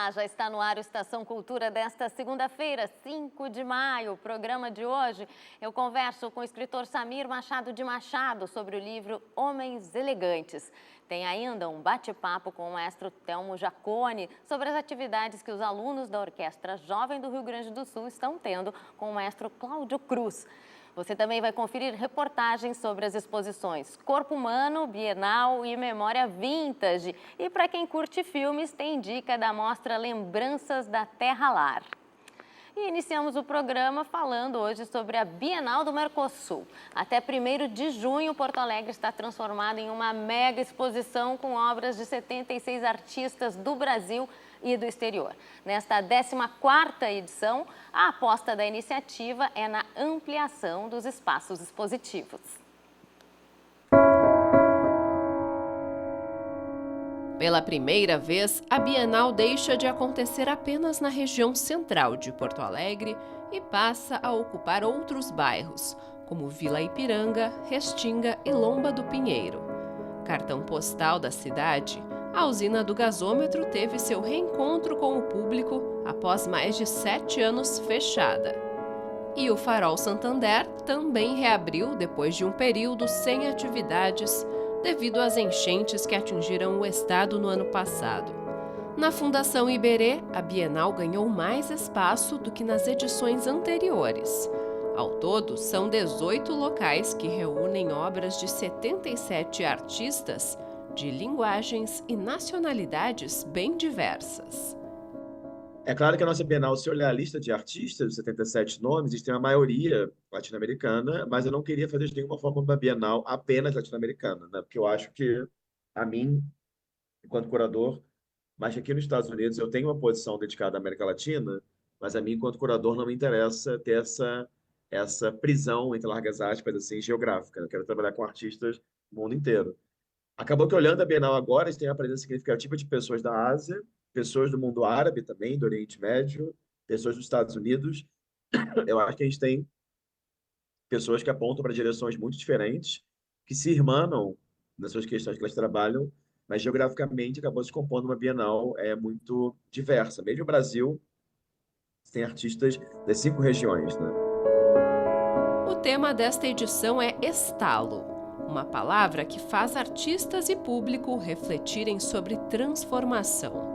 Olá, já está no ar o Estação Cultura desta segunda-feira, 5 de maio. O programa de hoje eu converso com o escritor Samir Machado de Machado sobre o livro Homens Elegantes. Tem ainda um bate-papo com o maestro Telmo Jaconi sobre as atividades que os alunos da Orquestra Jovem do Rio Grande do Sul estão tendo com o maestro Cláudio Cruz. Você também vai conferir reportagens sobre as exposições Corpo Humano, Bienal e Memória Vintage. E para quem curte filmes, tem dica da mostra Lembranças da Terra Lar. E iniciamos o programa falando hoje sobre a Bienal do Mercosul. Até 1º de junho, Porto Alegre está transformado em uma mega exposição com obras de 76 artistas do Brasil e do exterior. Nesta 14ª edição, a aposta da iniciativa é na ampliação dos espaços expositivos. Pela primeira vez, a Bienal deixa de acontecer apenas na região central de Porto Alegre e passa a ocupar outros bairros, como Vila Ipiranga, Restinga e Lomba do Pinheiro. Cartão postal da cidade, a usina do gasômetro teve seu reencontro com o público após mais de 7 anos fechada. E o Farol Santander também reabriu depois de um período sem atividades devido às enchentes que atingiram o estado no ano passado. Na Fundação Iberê, a Bienal ganhou mais espaço do que nas edições anteriores. Ao todo, são 18 locais que reúnem obras de 77 artistas de linguagens e nacionalidades bem diversas. É claro que a nossa Bienal, se olhar a lista de artistas, os 77 nomes, eles têm uma maioria latino-americana, mas eu não queria fazer de nenhuma forma uma Bienal apenas latino-americana, né? Porque eu acho que, a mim, enquanto curador, mas que aqui nos Estados Unidos eu tenho uma posição dedicada à América Latina, mas a mim, enquanto curador, não me interessa ter essa prisão, entre largas aspas, assim, geográfica. Eu quero trabalhar com artistas do mundo inteiro. Acabou que, olhando a Bienal agora, a gente tem a presença significativa de pessoas da Ásia, pessoas do mundo árabe também, do Oriente Médio, pessoas dos Estados Unidos. Eu acho que a gente tem pessoas que apontam para direções muito diferentes, que se irmanam nas suas questões que elas trabalham, mas geograficamente acabou se compondo uma Bienal muito diversa. Mesmo o Brasil tem artistas das 5 regiões, né? O tema desta edição é estalo, uma palavra que faz artistas e público refletirem sobre transformação.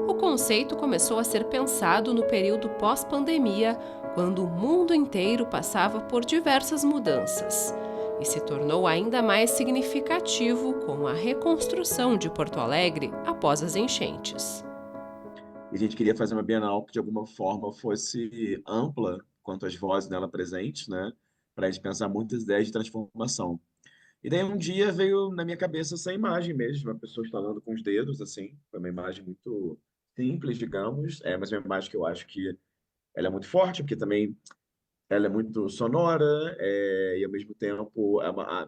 O conceito começou a ser pensado no período pós-pandemia, quando o mundo inteiro passava por diversas mudanças, e se tornou ainda mais significativo com a reconstrução de Porto Alegre após as enchentes. E a gente queria fazer uma Bienal que, de alguma forma, fosse ampla quanto às vozes nela presentes, né? Para a gente pensar muitas ideias de transformação. E daí um dia veio na minha cabeça essa imagem mesmo, uma pessoa estalando com os dedos, assim. Foi uma imagem muito simples, digamos, mas é uma imagem que eu acho que ela é muito forte, porque também ela é muito sonora, e ao mesmo tempo,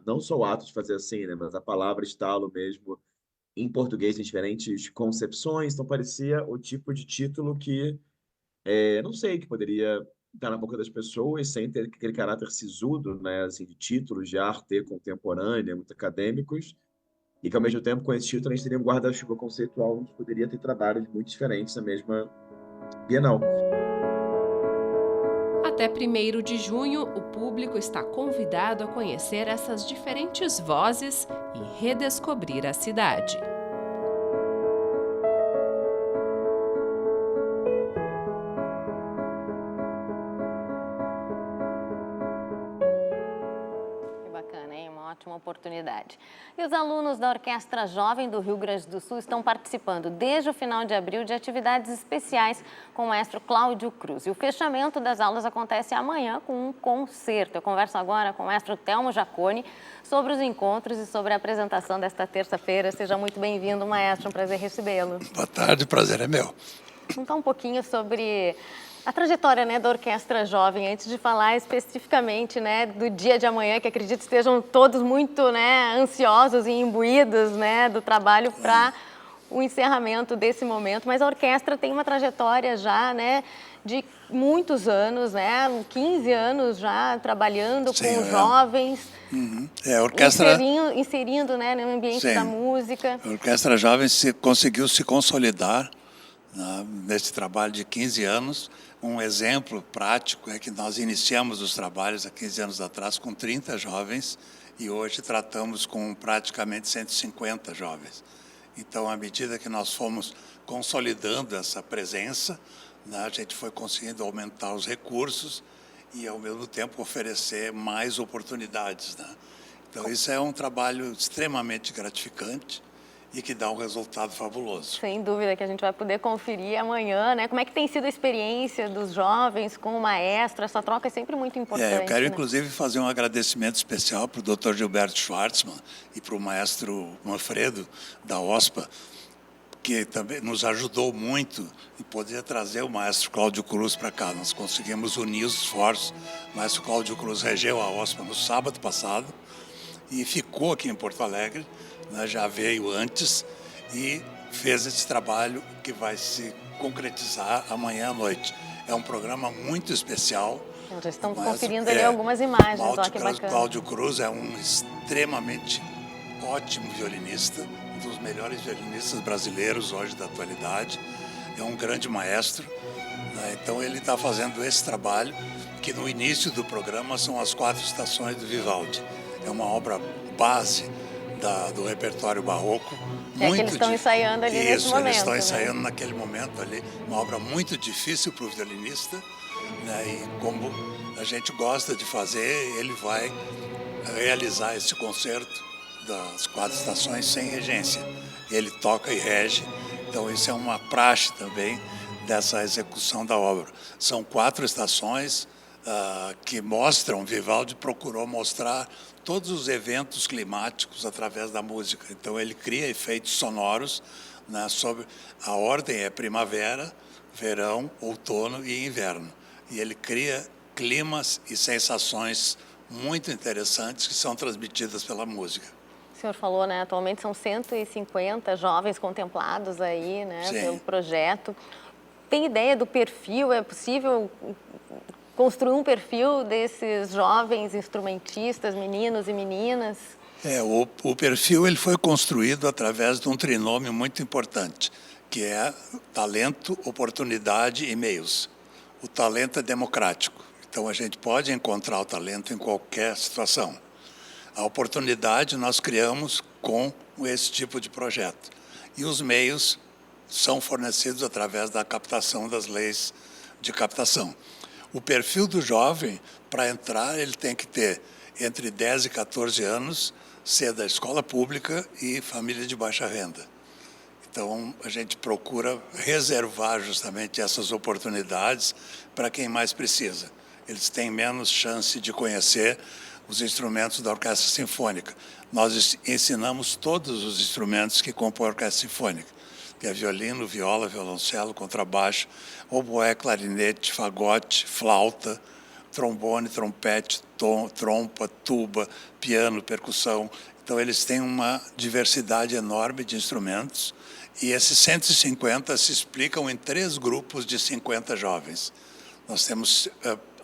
não só o ato de fazer assim, né? Mas a palavra estalo mesmo, em português tem diferentes concepções, então parecia o tipo de título que, não sei, que poderia estar na boca das pessoas sem ter aquele caráter sisudo, né, assim, de títulos de arte contemporânea, muito acadêmicos, e que ao mesmo tempo, com esse título, a gente teria um guarda-chuva conceitual onde poderia ter trabalhos muito diferentes na mesma Bienal. Até 1º de junho, o público está convidado a conhecer essas diferentes vozes e redescobrir a cidade. Ótima oportunidade. E os alunos da Orquestra Jovem do Rio Grande do Sul estão participando desde o final de abril de atividades especiais com o maestro Cláudio Cruz. E o fechamento das aulas acontece amanhã com um concerto. Eu converso agora com o maestro Telmo Jaconi sobre os encontros e sobre a apresentação desta terça-feira. Seja muito bem-vindo, maestro. Um prazer recebê-lo. Boa tarde, o prazer é meu. Contar um pouquinho sobre a trajetória, né, da Orquestra Jovem, antes de falar especificamente, né, do dia de amanhã, que acredito estejam todos muito, né, ansiosos e imbuídos, né, do trabalho para o encerramento desse momento. Mas a orquestra tem uma trajetória já, né, de muitos anos, né? 15 anos já trabalhando Sim, com jovens, a orquestra inserindo, né, no ambiente Sim. da música. A Orquestra Jovem conseguiu se consolidar, né, nesse trabalho de 15 anos. Um exemplo prático é que nós iniciamos os trabalhos há 15 anos atrás com 30 jovens e hoje tratamos com praticamente 150 jovens. Então, à medida que nós fomos consolidando essa presença, né, a gente foi conseguindo aumentar os recursos e, ao mesmo tempo, oferecer mais oportunidades, né? Então, isso é um trabalho extremamente gratificante e que dá um resultado fabuloso. Sem dúvida que a gente vai poder conferir amanhã, né? Como é que tem sido a experiência dos jovens com o maestro? Essa troca é sempre muito importante. Eu quero, né? inclusive, fazer um agradecimento especial para o Dr. Gilberto Schwartzman e para o maestro Manfredo, da OSPA, que também nos ajudou muito em poder trazer o maestro Cláudio Cruz para cá. Nós conseguimos unir os esforços. O maestro Cláudio Cruz regeu a OSPA no sábado passado e ficou aqui em Porto Alegre, né, já veio antes e fez esse trabalho que vai se concretizar amanhã à noite. É um programa muito especial. Já estão conferindo ali algumas imagens. Olha que bacana. Cláudio Cruz é um extremamente ótimo violinista, um dos melhores violinistas brasileiros hoje da atualidade. É um grande maestro, né? Então ele está fazendo esse trabalho, que no início do programa são as 4 estações do Vivaldi. É uma obra base do repertório barroco. Que eles estão ensaiando ali nesse momento. Eles estão né? ensaiando naquele momento ali. Uma obra muito difícil para o violinista, né? E como a gente gosta de fazer, ele vai realizar esse concerto das 4 estações sem regência. Ele toca e rege, então isso é uma praxe também dessa execução da obra. São 4 estações que mostram, Vivaldi procurou mostrar todos os eventos climáticos através da música. Então ele cria efeitos sonoros, né, sobre a ordem é primavera, verão, outono e inverno. E ele cria climas e sensações muito interessantes que são transmitidas pela música. O senhor falou, né, atualmente são 150 jovens contemplados aí, né, pelo projeto. Tem ideia do perfil? É possível construir um perfil desses jovens instrumentistas, meninos e meninas? O perfil ele foi construído através de um trinômio muito importante, que é talento, oportunidade e meios. O talento é democrático, então a gente pode encontrar o talento em qualquer situação. A oportunidade nós criamos com esse tipo de projeto. E os meios são fornecidos através da captação das leis de captação. O perfil do jovem, para entrar, ele tem que ter entre 10 e 14 anos, ser da escola pública e família de baixa renda. Então, a gente procura reservar justamente essas oportunidades para quem mais precisa. Eles têm menos chance de conhecer os instrumentos da orquestra sinfônica. Nós ensinamos todos os instrumentos que compõem a orquestra sinfônica, que é violino, viola, violoncelo, contrabaixo, oboé, clarinete, fagote, flauta, trombone, trompete, trompa, tuba, piano, percussão. Então, eles têm uma diversidade enorme de instrumentos e esses 150 se explicam em 3 grupos de 50 jovens. Nós temos,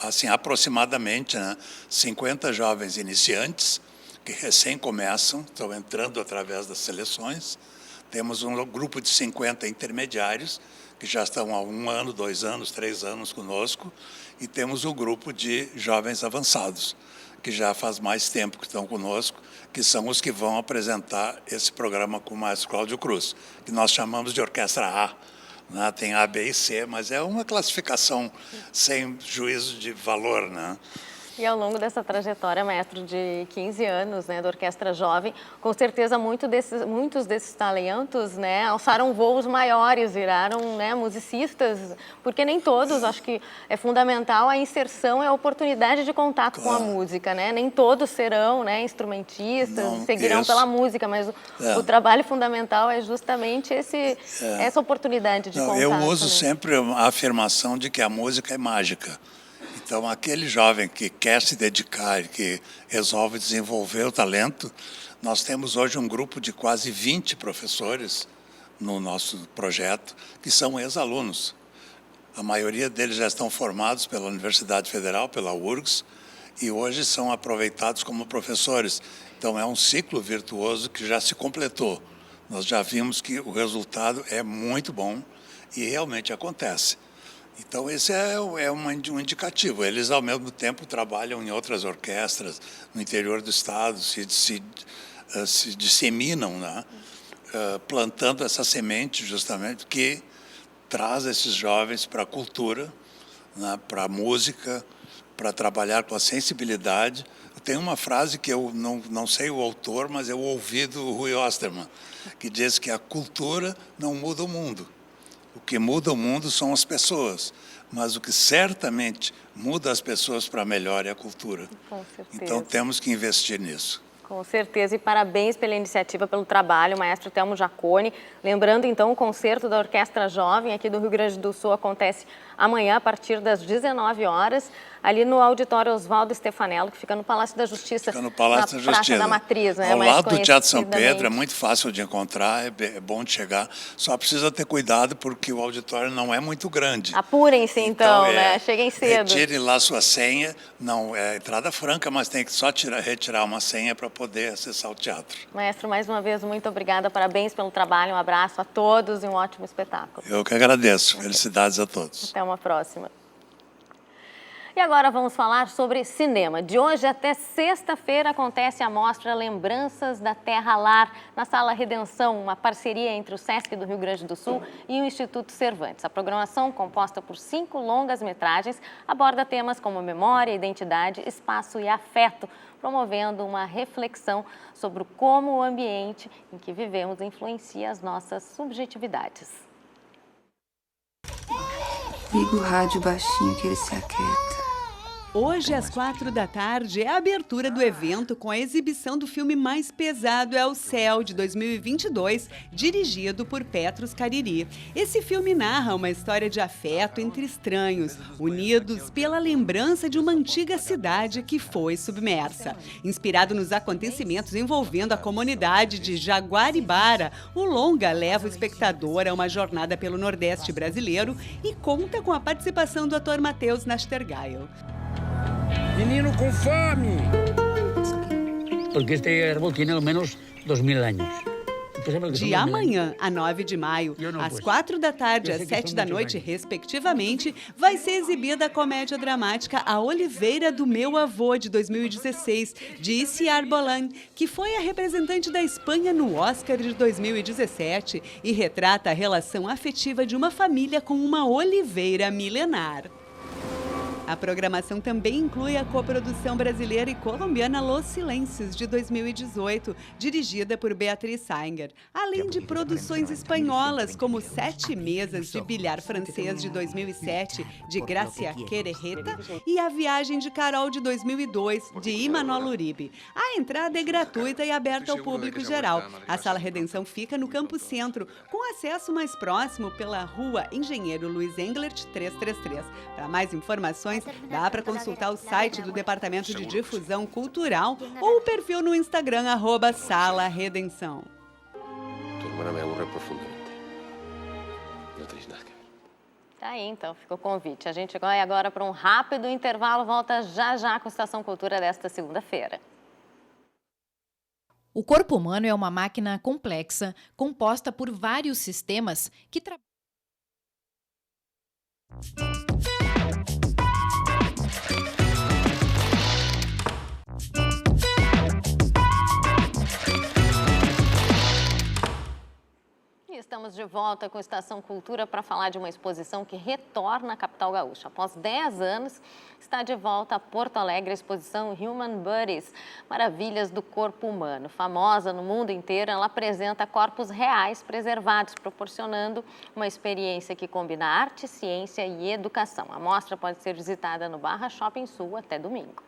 assim, aproximadamente, né, 50 jovens iniciantes que recém começam, estão entrando através das seleções. Temos um grupo de 50 intermediários, que já estão há 1 ano, 2 anos, 3 anos conosco, e temos um grupo de jovens avançados, que já faz mais tempo que estão conosco, que são os que vão apresentar esse programa com o maestro Cláudio Cruz, que nós chamamos de Orquestra A. Né? Tem A, B e C, mas é uma classificação sem juízo de valor, né? E ao longo dessa trajetória, maestro, de 15 anos, né, da Orquestra Jovem, com certeza muitos desses talentos, né, alçaram voos maiores, viraram, né, musicistas, porque nem todos, acho que é fundamental a inserção e a oportunidade de contato com a música, né? Nem todos serão, né, instrumentistas, seguirão pela música, mas o trabalho fundamental é justamente essa oportunidade de contato. Eu uso sempre a afirmação de que a música é mágica. Então, aquele jovem que quer se dedicar, que resolve desenvolver o talento, nós temos hoje um grupo de quase 20 professores no nosso projeto, que são ex-alunos. A maioria deles já estão formados pela Universidade Federal, pela URGS, e hoje são aproveitados como professores. Então, é um ciclo virtuoso que já se completou. Nós já vimos que o resultado é muito bom e realmente acontece. Então, esse é um indicativo. Eles, ao mesmo tempo, trabalham em outras orquestras no interior do estado, se disseminam, né? Plantando essa semente, justamente, que traz esses jovens para a cultura, né? Para a música, para trabalhar com a sensibilidade. Tem uma frase que eu não sei o autor, mas eu ouvi do Rui Osterman, que diz que a cultura não muda o mundo. O que muda o mundo são as pessoas, mas o que certamente muda as pessoas para melhor é a cultura. Com certeza. Então temos que investir nisso. Com certeza, e parabéns pela iniciativa, pelo trabalho, maestro Telmo Jaconi. Lembrando, então, o concerto da Orquestra Jovem aqui do Rio Grande do Sul acontece amanhã, a partir das 19 horas, ali no auditório Oswaldo Stefanello, que fica no Palácio da Justiça, fica no Palácio da Justiça, Praça da Matriz, né? Ao lado do Teatro São Pedro, é muito fácil de encontrar, é bom de chegar, só precisa ter cuidado porque o auditório não é muito grande. Apurem-se então, né? Cheguem cedo. Retire lá sua senha, não é entrada franca, mas tem que só retirar uma senha para poder acessar o teatro. Maestro, mais uma vez, muito obrigada, parabéns pelo trabalho, um abraço a todos e um ótimo espetáculo. Eu que agradeço, felicidades a todos. Até uma próxima. E agora vamos falar sobre cinema. De hoje até sexta-feira acontece a mostra Lembranças da Terra Lar, na Sala Redenção, uma parceria entre o Sesc do Rio Grande do Sul e o Instituto Cervantes. A programação, composta por 5 longas-metragens, aborda temas como memória, identidade, espaço e afeto, promovendo uma reflexão sobre como o ambiente em que vivemos influencia as nossas subjetividades. Liga o rádio baixinho que ele se aquieta. Hoje, às 16h, é a abertura do evento com a exibição do filme mais pesado é o Céu, de 2022, dirigido por Petros Cariri. Esse filme narra uma história de afeto entre estranhos, unidos pela lembrança de uma antiga cidade que foi submersa. Inspirado nos acontecimentos envolvendo a comunidade de Jaguaribara, o longa leva o espectador a uma jornada pelo Nordeste brasileiro e conta com a participação do ator Matheus Nastergail. Menino com fome! Porque este árbol tem ao menos 2000 anos. De amanhã, a 9 de maio, às 16h, às 19h, respectivamente, vai ser exibida a comédia dramática A Oliveira do Meu Avô, de 2016, de Isiar Bolan, que foi a representante da Espanha no Oscar de 2017 e retrata a relação afetiva de uma família com uma oliveira milenar. A programação também inclui a coprodução brasileira e colombiana Los Silêncios, de 2018, dirigida por Beatriz Sanger, além de produções espanholas, como 7 Mesas de Bilhar Francês, de 2007, de Gracia Querejeta, e A Viagem de Carol, de 2002, de Imanol Uribe. A entrada é gratuita e aberta ao público geral. A Sala Redenção fica no Campo Centro, com acesso mais próximo pela Rua Engenheiro Luiz Englert, 333. Para mais informações, dá para consultar o site do Departamento de Difusão Cultural ou o perfil no Instagram, @Sala Redenção. Tua irmã me aburre profundamente. Não tens nada que ver. Tá aí, então, ficou o convite. A gente vai agora para um rápido intervalo, volta já já com a Estação Cultura desta segunda-feira. O corpo humano é uma máquina complexa, composta por vários sistemas que trabalham. Estamos de volta com a Estação Cultura para falar de uma exposição que retorna à capital gaúcha. Após 10 anos, está de volta a Porto Alegre a exposição Human Bodies, Maravilhas do Corpo Humano. Famosa no mundo inteiro, ela apresenta corpos reais preservados, proporcionando uma experiência que combina arte, ciência e educação. A mostra pode ser visitada no Barra Shopping Sul até domingo.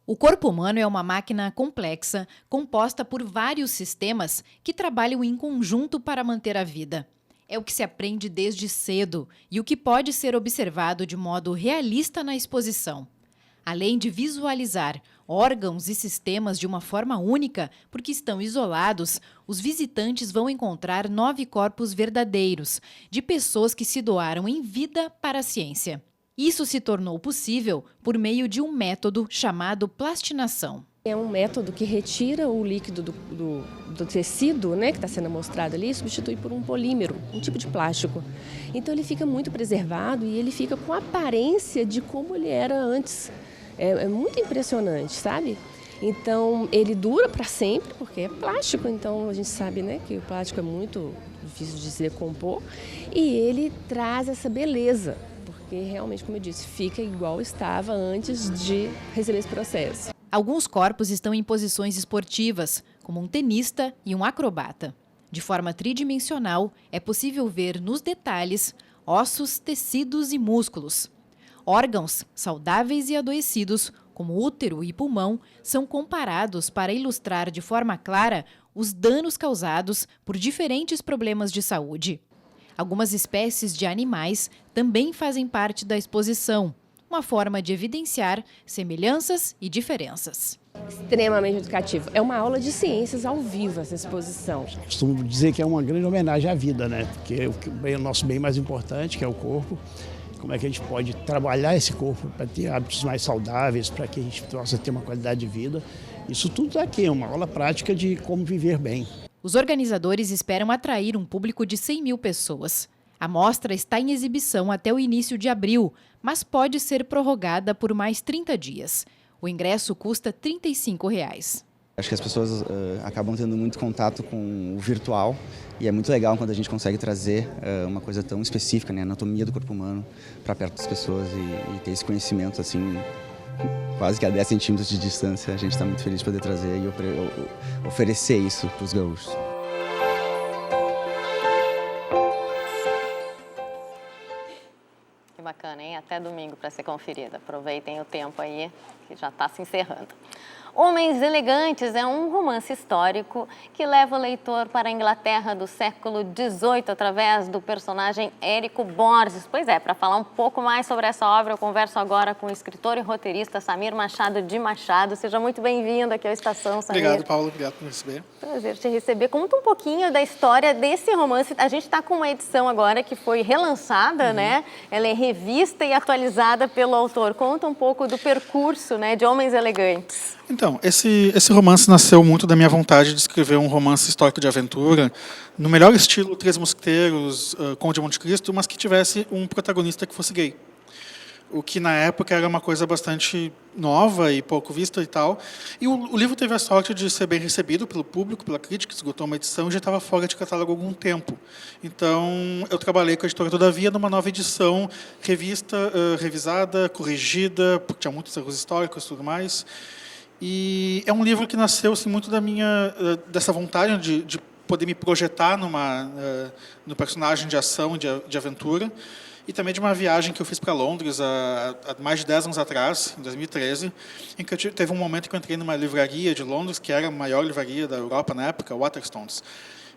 O corpo humano é uma máquina complexa, composta por vários sistemas que trabalham em conjunto para manter a vida. É o que se aprende desde cedo e o que pode ser observado de modo realista na exposição. Além de visualizar órgãos e sistemas de uma forma única, porque estão isolados, os visitantes vão encontrar 9 corpos verdadeiros, de pessoas que se doaram em vida para a ciência. Isso se tornou possível por meio de um método chamado plastinação. É um método que retira o líquido do tecido, né, que está sendo mostrado ali, e substitui por um polímero, um tipo de plástico. Então ele fica muito preservado e ele fica com a aparência de como ele era antes. É muito impressionante, sabe? Então ele dura para sempre, porque é plástico, então a gente sabe, né, que o plástico é muito difícil de se decompor. E ele traz essa beleza, porque realmente, como eu disse, fica igual estava antes de receber esse processo. Alguns corpos estão em posições esportivas, como um tenista e um acrobata. De forma tridimensional, é possível ver nos detalhes ossos, tecidos e músculos. Órgãos saudáveis e adoecidos, como útero e pulmão, são comparados para ilustrar de forma clara os danos causados por diferentes problemas de saúde. Algumas espécies de animais também fazem parte da exposição, uma forma de evidenciar semelhanças e diferenças. Extremamente educativo. É uma aula de ciências ao vivo essa exposição. Costumo dizer que é uma grande homenagem à vida, né? Porque o nosso bem mais importante, que é o corpo, como é que a gente pode trabalhar esse corpo para ter hábitos mais saudáveis, para que a gente possa ter uma qualidade de vida. Isso tudo está aqui, é uma aula prática de como viver bem. Os organizadores esperam atrair um público de 100 mil pessoas. A mostra está em exibição até o início de abril, mas pode ser prorrogada por mais 30 dias. O ingresso custa R$ 35. Acho que as pessoas acabam tendo muito contato com o virtual e é muito legal quando a gente consegue trazer uma coisa tão específica, né, a anatomia do corpo humano, para perto das pessoas e ter esse conhecimento assim, quase que a 10 centímetros de distância. A gente está muito feliz de poder trazer e oferecer isso para os gaúchos. Que bacana, hein? Até domingo para ser conferida. Aproveitem o tempo aí, que já está se encerrando. Homens Elegantes é um romance histórico que leva o leitor para a Inglaterra do século XVIII através do personagem Érico Borges. Pois é, para falar um pouco mais sobre essa obra, eu converso agora com o escritor e roteirista Samir Machado de Machado. Seja muito bem-vindo aqui ao Estação, Samir. Obrigado, Paulo. Obrigado por me receber. Prazer te receber. Conta um pouquinho da história desse romance. A gente está com uma edição agora que foi relançada, né? Ela é revista e atualizada pelo autor. Conta um pouco do percurso, né, de Homens Elegantes. Então, esse romance nasceu muito da minha vontade de escrever um romance histórico de aventura, no melhor estilo Três Mosqueteiros, Conde de Monte Cristo, mas que tivesse um protagonista que fosse gay. O que, na época, era uma coisa bastante nova e pouco vista e tal. E o livro teve a sorte de ser bem recebido pelo público, pela crítica, esgotou uma edição e já estava fora de catálogo há algum tempo. Então, eu trabalhei com a editora Todavia numa nova edição, revista, revisada, corrigida, porque tinha muitos erros históricos e tudo mais. E é um livro que nasceu assim, muito dessa vontade de poder me projetar no personagem de ação, de aventura, e também de uma viagem que eu fiz para Londres há mais de 10 anos atrás, em 2013, em que teve um momento que eu entrei numa livraria de Londres, que era a maior livraria da Europa na época, Waterstones,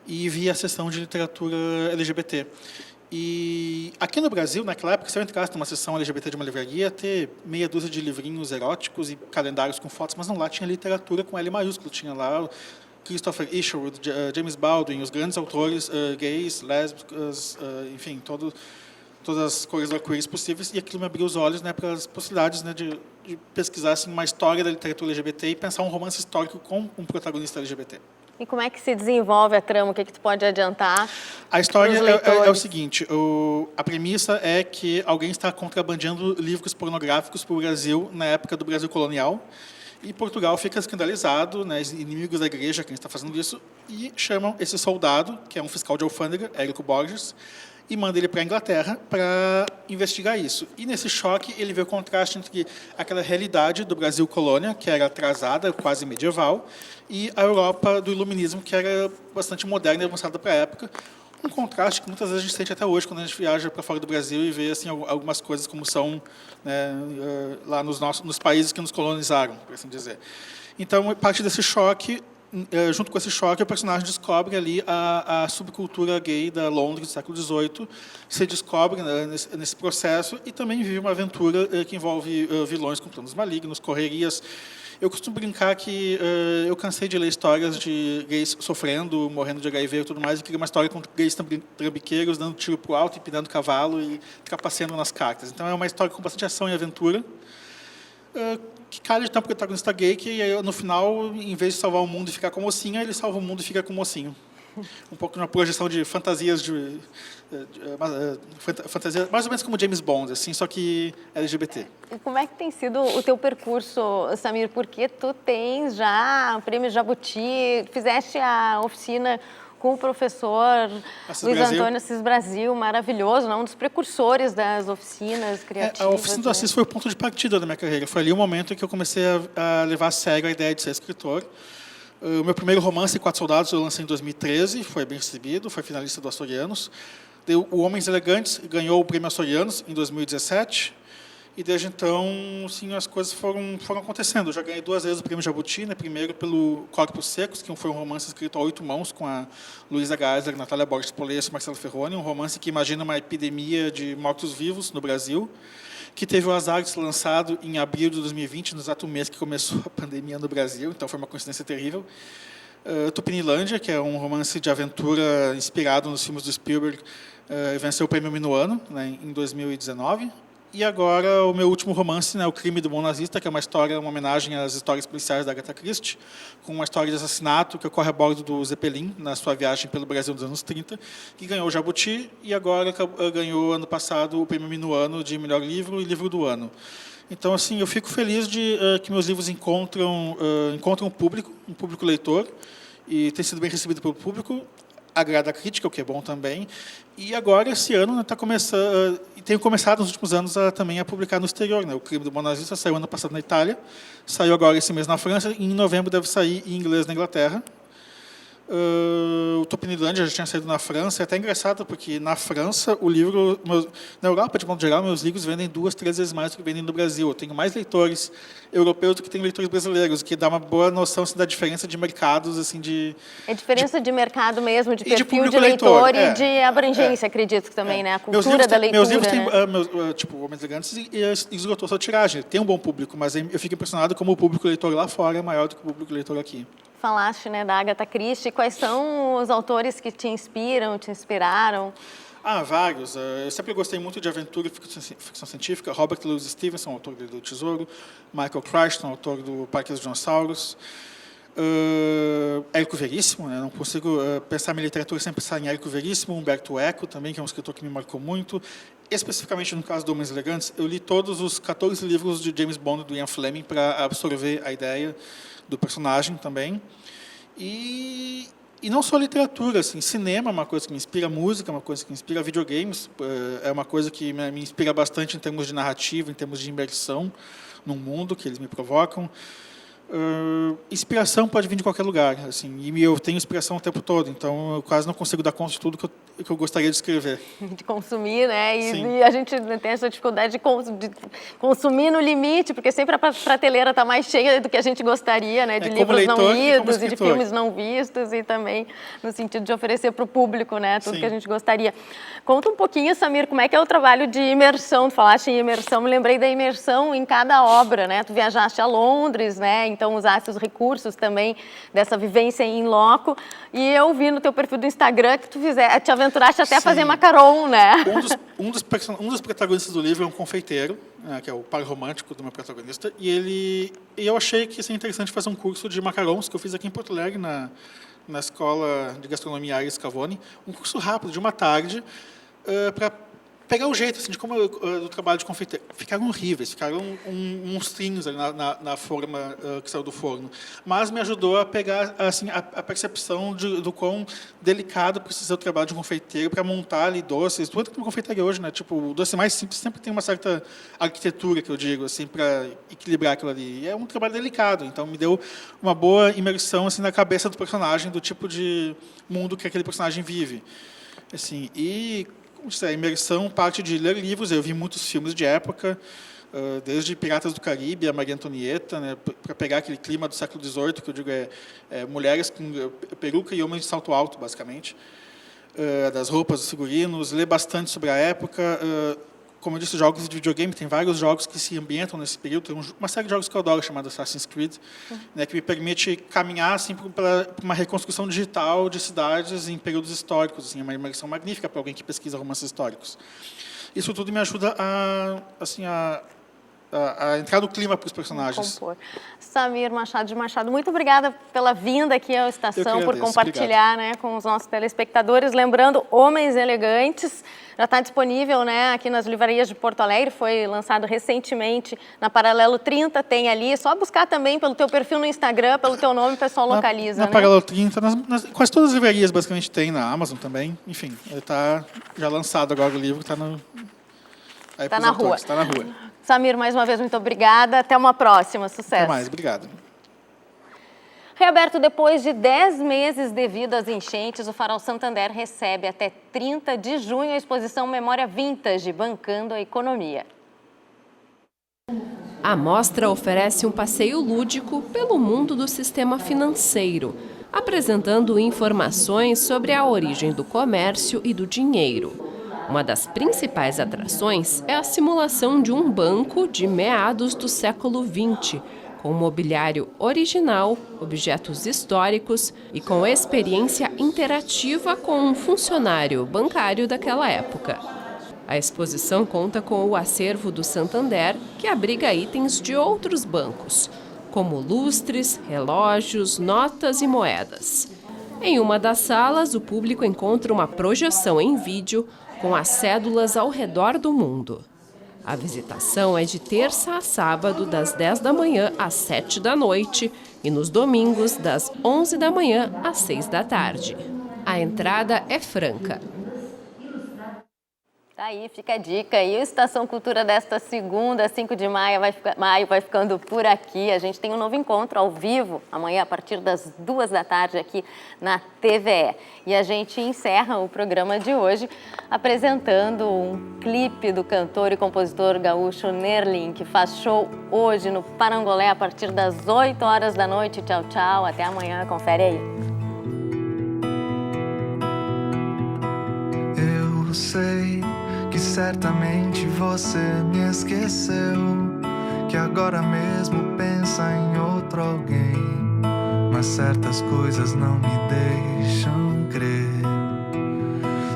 e vi a seção de literatura LGBT. E aqui no Brasil, naquela época, se eu entrasse numa sessão LGBT de uma livraria, ia ter meia dúzia de livrinhos eróticos e calendários com fotos, mas não, lá tinha literatura com L maiúsculo, tinha lá Christopher Isherwood, James Baldwin, os grandes autores gays, lésbicos, enfim, todas as cores do arco-íris possíveis, e aquilo me abriu os olhos, né, para as possibilidades, né, de pesquisar assim, uma história da literatura LGBT e pensar um romance histórico com um protagonista LGBT. E como é que se desenvolve a trama? O que tu pode adiantar? A história é o seguinte, a premissa é que alguém está contrabandeando livros pornográficos para o Brasil na época do Brasil colonial, e Portugal fica escandalizado, né, inimigos da igreja, quem está fazendo isso, e chamam esse soldado, que é um fiscal de alfândega, Érico Borges, e manda ele para a Inglaterra para investigar isso. E nesse choque ele vê o contraste entre aquela realidade do Brasil colônia, que era atrasada, quase medieval, e a Europa do iluminismo, que era bastante moderna e avançada para a época. Um contraste que muitas vezes a gente sente até hoje, quando a gente viaja para fora do Brasil e vê assim, algumas coisas como são, né, lá nos países que nos colonizaram, por assim dizer. Então, parte desse choque, junto com esse choque, o personagem descobre ali a subcultura gay da Londres do século XVIII, se descobre, né, nesse processo, e também vive uma aventura que envolve vilões com planos malignos, correrias. Eu costumo brincar que eu cansei de ler histórias de gays sofrendo, morrendo de HIV e tudo mais, e queria uma história com gays trambiqueiros dando tiro pro alto, empinando cavalo e trapaceando nas cartas. Então é uma história com bastante ação e aventura, que calha de ter um protagonista gay que, no final, em vez de salvar o mundo e ficar com mocinha, ele salva o mundo e fica com mocinho. Um pouco de uma projeção de fantasias fantasia mais ou menos como James Bond, assim, só que LGBT. E como é que tem sido o teu percurso, Samir? Porque tu tens já o Prêmio Jabuti, fizeste a oficina com o professor Luiz Antônio Assis Brasil, maravilhoso, um dos precursores das oficinas criativas. A oficina do Assis foi o ponto de partida da minha carreira. Foi ali o momento em que eu comecei a levar a sério a ideia de ser escritor. O meu primeiro romance, 4 Soldados, eu lancei em 2013, foi bem recebido, foi finalista do Açorianos. O Homens Elegantes ganhou o Prêmio Açorianos em 2017, e desde então, sim, as coisas foram acontecendo. Eu já ganhei 2 vezes o Prêmio Jabuti, né? Primeiro pelo Corpos Secos, que foi um romance escrito a 8 mãos, com a Luísa Geisler, Natália Borges Polesso e Marcelo Ferroni, um romance que imagina uma epidemia de mortos-vivos no Brasil, que teve o azar de ser lançado em abril de 2020, no exato mês que começou a pandemia no Brasil, então foi uma coincidência terrível. Tupinilândia, que é um romance de aventura inspirado nos filmes do Spielberg, venceu o Prêmio Minuano, né, em 2019. E agora o meu último romance, né, O Crime do Bom Nazista, que é uma homenagem às histórias policiais da Agatha Christie, com uma história de assassinato que ocorre a bordo do Zeppelin, na sua viagem pelo Brasil nos anos 30, que ganhou o Jabuti e agora ganhou, ano passado, o Prêmio Minuano de melhor livro e livro do ano. Então, assim, eu fico feliz de que meus livros encontram um público leitor, e tem sido bem recebido pelo público, agrada a crítica, o que é bom também. E agora, esse ano, tenho começado nos últimos anos também a publicar no exterior. Né? O Crime do Bom Nazista saiu ano passado na Itália, saiu agora esse mês na França, e em novembro deve sair em inglês na Inglaterra. O Tupinilândia já tinha saído na França. É até engraçado, porque na França, o livro... Na Europa, de modo geral, meus livros vendem 2, 3 vezes mais do que vendem no Brasil. Eu tenho mais leitores europeus do que tenho leitores brasileiros, o que dá uma boa noção assim, da diferença de mercados. Assim, é diferença de mercado mesmo, de perfil de leitor e de abrangência, acredito que também, né? A cultura da leitura. Meus livros têm, tipo, Homens Elegantes, e esgotou sua tiragem. Tem um bom público, mas eu fico impressionado como o público leitor lá fora é maior do que o público leitor aqui. Falaste, né, da Agatha Christie. Quais são os autores que te inspiram, te inspiraram? Vários. Eu sempre gostei muito de aventura e ficção científica. Robert Louis Stevenson, autor do Tesouro. Michael Crichton, autor do Parque dos Dinossauros. Érico Veríssimo, né? Não consigo pensar minha literatura sem pensar em Érico Veríssimo. Humberto Eco, também, que é um escritor que me marcou muito. Especificamente no caso do Homens Elegantes, eu li todos os 14 livros de James Bond, do Ian Fleming, para absorver a ideia do personagem também. E não só literatura, assim, cinema é uma coisa que me inspira, música é uma coisa que me inspira, videogames é uma coisa que me inspira bastante em termos de narrativa, em termos de imersão no mundo que eles me provocam. Inspiração pode vir de qualquer lugar, assim, e eu tenho inspiração o tempo todo, então eu quase não consigo dar conta de tudo que eu gostaria de escrever. De consumir, né? E a gente tem essa dificuldade de consumir no limite, porque sempre a prateleira está mais cheia do que a gente gostaria, né? De livros não lidos e de filmes não vistos, e também no sentido de oferecer para o público, né? Tudo que a gente gostaria. Conta um pouquinho, Samir, como é que é o trabalho de imersão? Tu falaste em imersão, me lembrei da imersão em cada obra, né? Tu viajaste a Londres, né? Então usaste os recursos também dessa vivência em loco, e eu vi no teu perfil do Instagram que tu te aventuraste até a fazer macaron, né? Um dos protagonistas do livro é um confeiteiro, né, que é o par romântico do meu protagonista, e eu achei que seria interessante fazer um curso de macarons que eu fiz aqui em Porto Alegre, na Escola de Gastronomia Aires Scavone, um curso rápido, de uma tarde, para pegar o jeito assim, de como do trabalho de confeiteiro. Ficaram horríveis, ficaram uns trinhos ali na forma que saiu do forno. Mas me ajudou a pegar assim, a percepção do quão delicado precisa o trabalho de um confeiteiro para montar ali doces. Tudo que uma confeitaria hoje, né? Tipo, o doce mais simples sempre tem uma certa arquitetura, que eu digo, assim, para equilibrar aquilo ali. E é um trabalho delicado, então me deu uma boa imersão assim, na cabeça do personagem, do tipo de mundo que aquele personagem vive. Assim, a imersão parte de ler livros. Eu vi muitos filmes de época, desde Piratas do Caribe, a Maria Antonieta, né, para pegar aquele clima do século XVIII, que eu digo mulheres com peruca e homens de salto alto, basicamente, das roupas, dos figurinos, ler bastante sobre a época, como eu disse, jogos de videogame, tem vários jogos que se ambientam nesse período. Tem uma série de jogos que eu adoro, chamada Assassin's Creed, né, que me permite caminhar assim, para uma reconstrução digital de cidades em períodos históricos. Assim, é uma imersão magnífica para alguém que pesquisa romances históricos. Isso tudo me ajuda a entrar no clima para os personagens. Compor. Samir Machado de Machado, muito obrigada pela vinda aqui à Estação, por compartilhar, né, com os nossos telespectadores. Lembrando, Homens Elegantes já está disponível, né, aqui nas livrarias de Porto Alegre, foi lançado recentemente na Paralelo 30, tem ali, é só buscar também pelo teu perfil no Instagram, pelo teu nome, o pessoal localiza. Na Paralelo 30, quase todas as livrarias basicamente tem, na Amazon também, enfim, está já lançado agora o livro, está na rua. Está na rua. Samir, mais uma vez, muito obrigada. Até uma próxima. Sucesso. Até mais. Obrigado. Reaberto depois de 10 meses devido às enchentes, o Farol Santander recebe até 30 de junho a exposição Memória Vintage, bancando a economia. A mostra oferece um passeio lúdico pelo mundo do sistema financeiro, apresentando informações sobre a origem do comércio e do dinheiro. Uma das principais atrações é a simulação de um banco de meados do século XX, com mobiliário original, objetos históricos e com experiência interativa com um funcionário bancário daquela época. A exposição conta com o acervo do Santander, que abriga itens de outros bancos, como lustres, relógios, notas e moedas. Em uma das salas, o público encontra uma projeção em vídeo com as cédulas ao redor do mundo. A visitação é de terça a sábado, das 10 da manhã às 7 da noite e nos domingos, das 11 da manhã às 6 da tarde. A entrada é franca. Tá aí, fica a dica. E o Estação Cultura desta segunda, 5 de maio, vai ficando por aqui. A gente tem um novo encontro ao vivo, amanhã a partir das 2 da tarde aqui na TVE. E a gente encerra o programa de hoje apresentando um clipe do cantor e compositor gaúcho Nerlin, que faz show hoje no Parangolé a partir das 8 horas da noite. Tchau, tchau. Até amanhã. Confere aí. Eu sei que certamente você me esqueceu, que agora mesmo pensa em outro alguém, mas certas coisas não me deixam crer,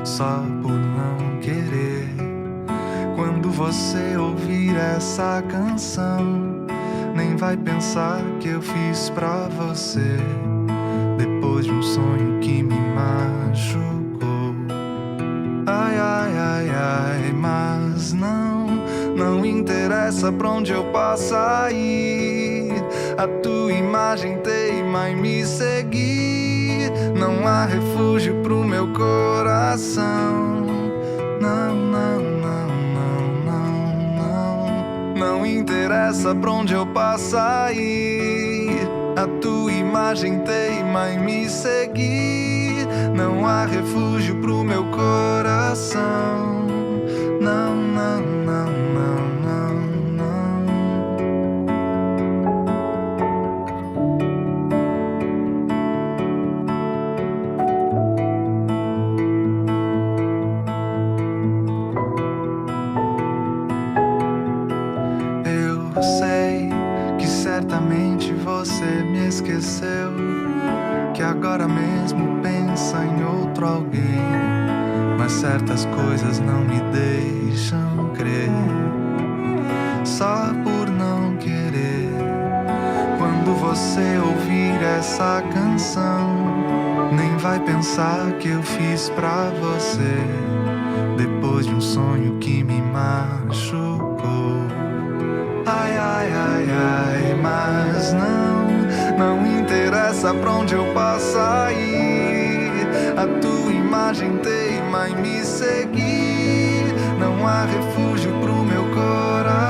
só por não querer. Quando você ouvir essa canção, nem vai pensar que eu fiz pra você, depois de um sonho que me machucou. Ai, ai, ai, ai, mas não interessa pra onde eu possa ir, a tua imagem teima em me seguir, não há refúgio pro meu coração. Não, não, não, não, não, não, não interessa pra onde eu possa ir, a tua imagem teima em me seguir, não há refúgio pro meu coração. Não, não, não, não, não, não. Eu sei que certamente você me esqueceu, que agora mesmo pensa em outro alguém, mas certas coisas não me deixam crer, só por não querer. Quando você ouvir essa canção, nem vai pensar que eu fiz pra você, depois de um sonho que me machucou. Ai, ai, ai, ai, mas não interessa pra onde eu possa ir, a tua imagem teima em me seguir, não há refúgio pro meu coração.